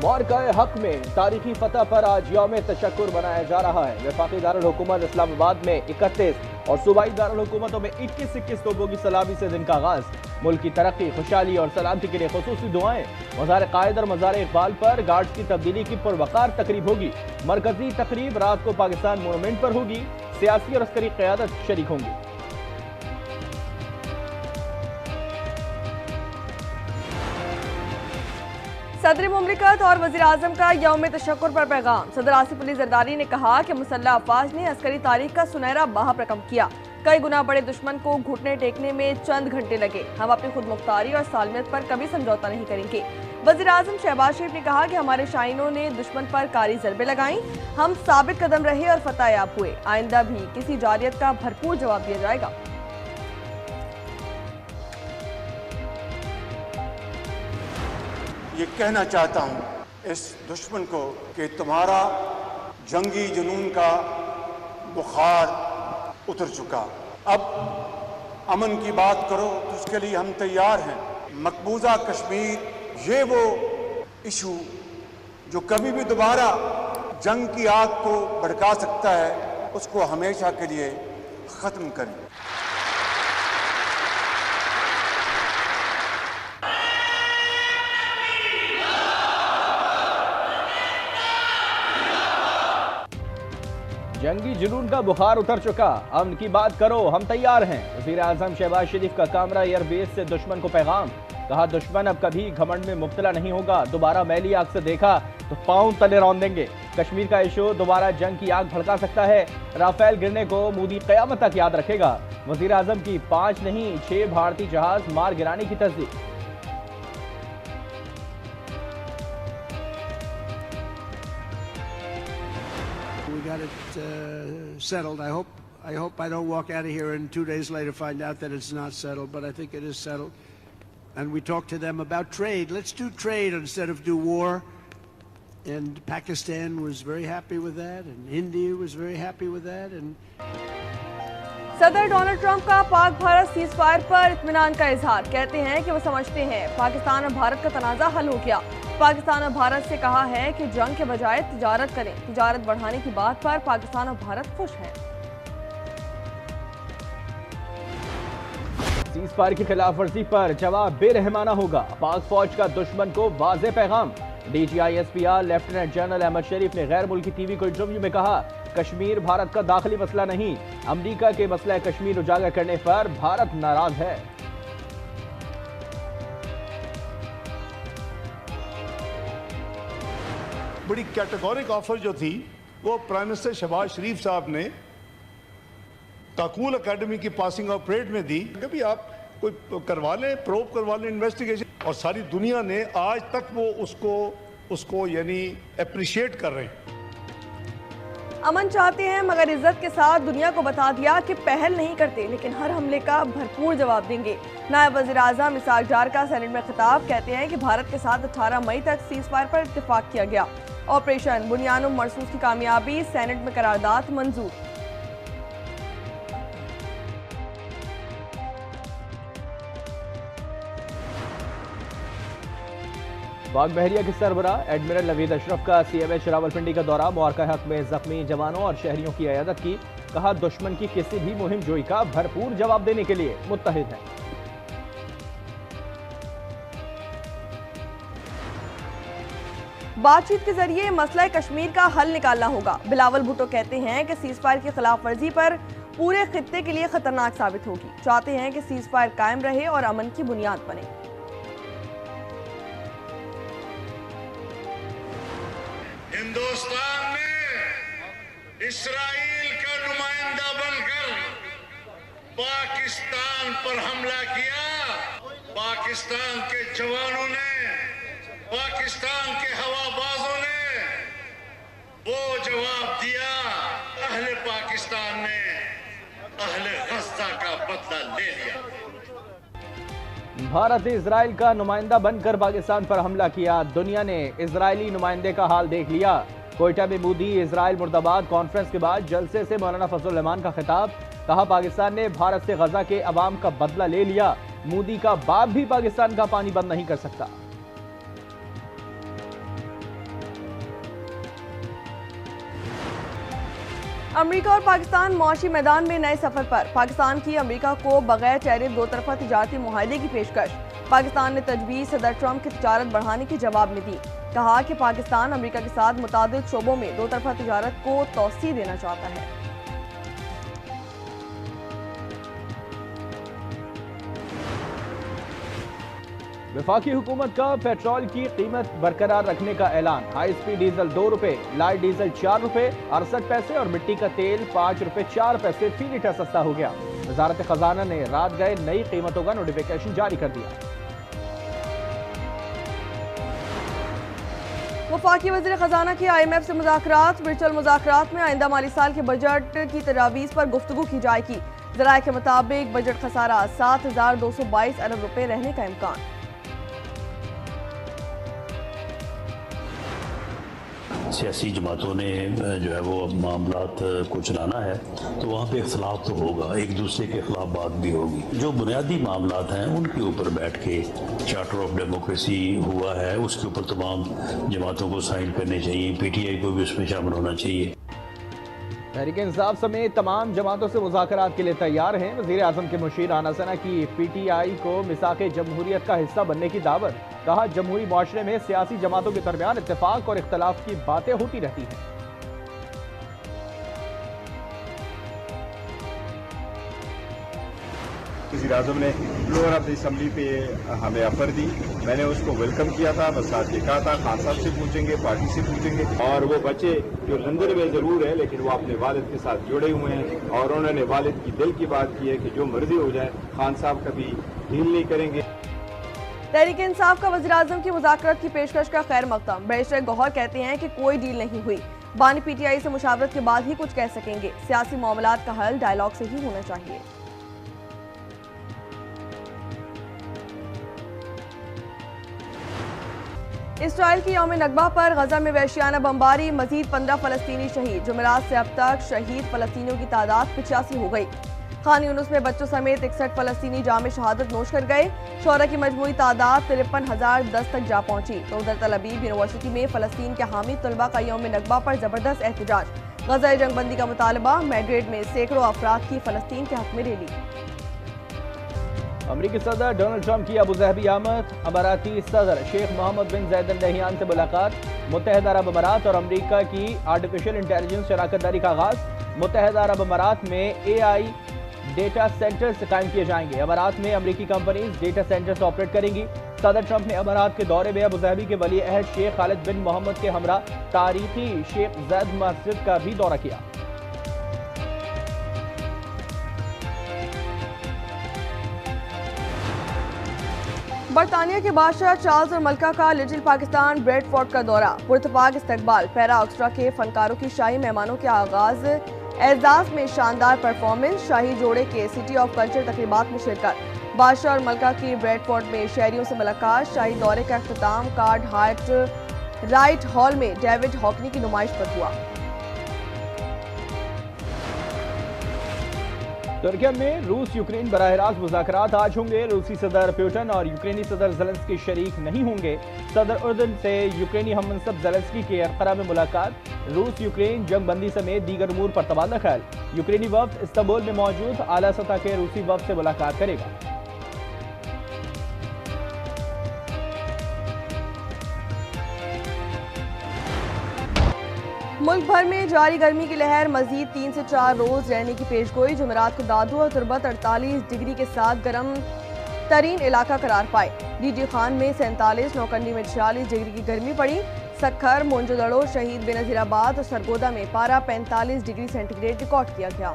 मौरकाए हक में तारीखी फतह पर आज यौम तशक्कुर मनाया जा रहा है। वफाकी दारुल हुकूमत इस्लामाबाद में 31 और सूबाई दारुल हुकूमतों में 21-21 तोपों की सलामी से दिन का आगाज। मुल्क की तरक्की, खुशहाली और सलामती के लिए खुसूसी दुआएं। मज़ार कायद और मज़ार इकबाल पर गार्ड्स की तब्दीली की पुरवकार तकरीब होगी। मरकजी तकरीब रात को पाकिस्तान मोनूमेंट पर होगी। सियासी और अस्करी क़यादत शरीक होंगी। सदर मुमलिकत और वज़ीर आज़म का यौम तशक्कुर पर पैगाम। सदर आसिफ अली जरदारी ने कहा कि मुसल्लह अफवाज ने अस्करी तारीख का सुनहरा बाह रकम किया। कई गुना बड़े दुश्मन को घुटने टेकने में चंद घंटे लगे। हम अपनी खुद मुख्तारी और सालमियत पर कभी समझौता नहीं करेंगे। वज़ीर आज़म शहबाज शरीफ ने कहा कि हमारे शाहीनों ने दुश्मन पर कारी ज़रबे लगाई। हम साबित कदम रहे और फतह याब हुए। आइंदा भी किसी जारियत का भरपूर जवाब दिया जाएगा। ये कहना चाहता हूँ इस दुश्मन को कि तुम्हारा जंगी जुनून का बुखार उतर चुका। अब अमन की बात करो तो उसके लिए हम तैयार हैं। मकबूजा कश्मीर ये वो इशू जो कभी भी दोबारा जंग की आग को भड़का सकता है, उसको हमेशा के लिए ख़त्म करें। जंगी जुनून का बुखार उतर चुका, अमन की बात करो, हम तैयार हैं। वज़ीर आज़म शहबाज शरीफ का कामरा एयरबेस से दुश्मन को पैगाम। कहा दुश्मन अब कभी घमंड में मुब्तला नहीं होगा। दोबारा मैली आग से देखा तो पांव तले रौंद देंगे। कश्मीर का इशू दोबारा जंग की आग भड़का सकता है। राफेल गिरने को मोदी क़यामत तक याद रखेगा। वज़ीर आज़म की 5 नहीं 6 भारतीय जहाज मार गिराने की तस्दीक। We got it settled. I hope I don't walk out of here and 2 days later find out that it's not settled, but I think it is settled. And we talked to them about trade. Let's do trade instead of do war. And Pakistan was very happy with that, and India was very happy with that. And सदर Donald Trump का Pak Bharat cease fire पर इत्मीनान का इजहार। कहते हैं कि वो समझते हैं पाकिस्तान और भारत का तनाज़ा हल हो गया। पाकिस्तान और भारत से कहा है कि जंग के बजाय तिजारत करें। तिजारत बढ़ाने की बात पर पाकिस्तान और भारत खुश हैं। सीज फायर की खिलाफ वर्जी पर जवाब बेरहमाना होगा। पाक फौज का दुश्मन को वाज़ेह पैगाम। DGISPR लेफ्टिनेंट जनरल अहमद शरीफ ने गैर मुल्की टीवी को इंटरव्यू में कहा कश्मीर भारत का दाखिली मसला नहीं। अमेरिका के मसला कश्मीर उजागर करने पर भारत नाराज है। बड़ी कैटेगोरिक ऑफर जो थी वो प्राइम मिनिस्टर शहबाज शरीफ साहब ने काकूल एकेडमी की पासिंग ऑफ परेड में दी। कभी आप कोई करवा लें, प्रोब करवा लें, इन्वेस्टिगेशन, और सारी दुनिया ने आज तक वो उसको यानी अप्रिशिएट कर रहे हैं। अमन चाहते हैं मगर इज्जत के साथ दुनिया को बता दिया कि पहल नहीं करते, लेकिन हर हमले का भरपूर जवाब देंगे। नायब वज़ीर आज़म इसाक डार का सेनेट में खिताब। कहते हैं कि भारत के साथ 18 मई तक सीज फायर पर इत्तेफाक किया गया। ऑपरेशन बुनियानुम मरसूस की कामयाबी, सेनेट में करारदाद मंजूर। पाक बहरिया के सरबराह एडमिरल नवीद अशरफ का CMH रावलपिंडी का दौरा। मुआरका हक में जख्मी जवानों और शहरियों की इयादत की। कहा दुश्मन की किसी भी मुहिम जोई का भरपूर जवाब देने के लिए मुत्तहिद है। बातचीत के जरिए मसला कश्मीर का हल निकालना होगा। बिलावल भुट्टो कहते हैं कि सीज फायर की खिलाफ वर्जी पर पूरे खित्ते के लिए खतरनाक साबित होगी। चाहते हैं कि सीज फायर कायम रहे और अमन की बुनियाद बने। हिंदुस्तान ने इस्राइल का नुमाइंदा बनकर पाकिस्तान पर हमला किया। पाकिस्तान के जवानों ने, पाकिस्तान के हवाबाजों ने वो जवाब दिया। अहले पाकिस्तान ने अहले गज़ा का बदला ले लिया। भारत ने इजराइल का नुमाइंदा बनकर पाकिस्तान पर हमला किया। दुनिया ने इजरायली नुमाइंदे का हाल देख लिया। कोयटा में मोदी इजराइल मुर्दाबाद कॉन्फ्रेंस के बाद जलसे से मौलाना फजलुर रहमान का खिताब। कहा पाकिस्तान ने भारत से गजा के अवाम का बदला ले लिया। मोदी का बाप भी पाकिस्तान का पानी बंद नहीं कर सकता। अमेरिका और पाकिस्तान मुआशी मैदान में नए सफर पर। पाकिस्तान की अमेरिका को बगैर टैरिफ दो तरफा तिजारती मुआहदे की पेशकश। पाकिस्तान ने तजवीज़ सदर ट्रंप की तिजारत बढ़ाने के जवाब में दी। कहा कि पाकिस्तान अमेरिका के साथ मुतादिद शोबों में दो तरफा तिजारत को तौसीह देना चाहता है। वफाकी हुकूमत का पेट्रोल की कीमत बरकरार रखने का ऐलान। हाई स्पीड डीजल 2 रुपए, लाइट डीजल 4 रुपए 68 पैसे और मिट्टी का तेल 5 रुपए 4 पैसे फी लीटर सस्ता हो गया। वजारत खजाना ने रात गए नई कीमतों का नोटिफिकेशन जारी कर दिया। वफाकी वज़ीर खजाना की IMF से मुज़ाकरात। वर्चुअल मुज़ाकरात में आइंदा माली साल के बजट की तजावीज़ पर गुफ्तगू की जाएगी। ज़राए के मुताबिक बजट खसारा 7,222 अरब रुपए रहने का इम्कान। सियासी जमातों ने जो है वो मामलात को चलाना है तो वहाँ पे इख्तलाफ तो होगा, एक दूसरे के खिलाफ बात भी होगी। जो बुनियादी मामलात हैं उनके ऊपर बैठ के चार्टर ऑफ डेमोक्रेसी हुआ है, उसके ऊपर तमाम जमातों को साइन करने चाहिए। PTI को भी उसमें शामिल होना चाहिए। तहरीक इंसाफ समेत तमाम जमातों से मुज़ाकरात के लिए तैयार हैं। वज़ीर आज़म के मुशीर राना सना की PTI को मिसाक़े जमहूरियत का हिस्सा बनने की दावत। कहा, जमहूरी माशरे में सियासी जमातों के दरमियान इत्तेफाक और इख्तलाफ की बातें होती रहती हैं। वज़ीर आज़म ने फ्लोर ऑफ द असम्बली पे हमें ऑफर दी, मैंने उसको वेलकम किया था। बस साथ ये कहा था खान साहब से पूछेंगे, पार्टी से पूछेंगे। और वो बच्चे जो लंदन में ज़रूर है लेकिन वो अपने वालिद के साथ जुड़े हुए हैं और उन्होंने वालिद की दिल की बात की है कि जो मर्जी हो जाए खान साहब कभी ढील नहीं करेंगे। तहरीक इंसाफ का वज़ीर आज़म की मुज़ाकरात की पेशकश का खैर मक़दम। बैरिस्टर गौहर कहते हैं कि कोई डील नहीं हुई, बानी PTI से मुशावरत के बाद ही कुछ कह सकेंगे। सियासी मामलात का हल डायलॉग से ही होना चाहिए। इसराइल की यौम नकबा पर गजा में वहशियाना बमबारी। मजीद 15 फ़लस्तीनी शहीद। जुमेरात से अब तक शहीद फ़लस्तीनियों की तादाद 85 हो गई। खान यूनुस में बच्चों समेत 61 फ़लस्तीनी जाम शहादत नोश कर गए। शोरा की मजमूई तादाद 53,010 तक जा पहुंची। तो उधर तल अबीब यूनिवर्सिटी में फ़लस्तीन के हामी तलबा का यौम नकबा पर ज़बरदस्त एहतजाज। गजा जंगबंदी का मुतालबा। मैड्रिड में सैकड़ों अफराद की फ़लस्तीन के हक में रैली। अमरीकी सदर डोनाल्ड ट्रंप की अबू धाबी आमद। अमाराती सदर शेख मोहम्मद बिन जायद अल नहयान से मुलाकात। मुत्तहिदा अरब अमारात और अमरीका की आर्टिफिशियल इंटेलिजेंस शराकत दारी का आगाज। मुत्तहिदा अरब अमारात में AI डेटा सेंटर्स कायम किए जाएंगे। अमारात में अमरीकी कंपनीज डेटा सेंटर्स ऑपरेट करेंगी। सदर ट्रंप ने अमारात के दौरे में अबू धाबी के वली अहद शेख खालिद बिन मोहम्मद के हमरा तारीखी शेख ज़ैद मस्जिद का भी दौरा किया। बरतानिया के बादशाह चार्ल्स और मलका का लिटिल पाकिस्तान ब्रेडफोर्ड का दौरा। पुरतपाक इस्तकबाल। पैरा ऑक्स्ट्रा के फनकारों की शाही मेहमानों के आगाज। एजाज में शानदार परफॉर्मेंस। शाही जोड़े के सिटी ऑफ कल्चर तकरीबात में शिरकत। बादशाह और मलका की ब्रेडफोर्ड में शहरियों से मुलाकात। शाही दौरे का अख्ताम कार्ड हाइट राइट हॉल में डेविड हॉकनी की नुमाइश पर हुआ। तुर्की में रूस यूक्रेन बराह रास्त मुज़ाकरात आज होंगे। रूसी सदर पुतिन और यूक्रेनी सदर ज़ेलेंस्की शरीक नहीं होंगे। सदर उर्दन से यूक्रेनी हममनसब ज़ेलेंस्की की अंकारा में मुलाकात। रूस यूक्रेन जंग बंदी समेत दीगर उमूर पर तबादला ख्याल। यूक्रेनी वफ्द इस्तांबुल में मौजूद आला सतह के रूसी वफ्द से मुलाकात करेगा। मुल्क भर में जारी गर्मी की लहर। मजीद 3 से 4 रोज रहने की पेशगोई। जुमेरात को दादू और तुरबत 48 डिग्री के साथ गर्म तरीन इलाका करार पाए। DG खान में 47, नौकंडी में 46 डिग्री की गर्मी पड़ी। सक्खर, मोंजोदड़ो, शहीद बेनज़ीराबाद और सरगोदा में पारा 45 डिग्री सेंटीग्रेड रिकॉर्ड किया गया।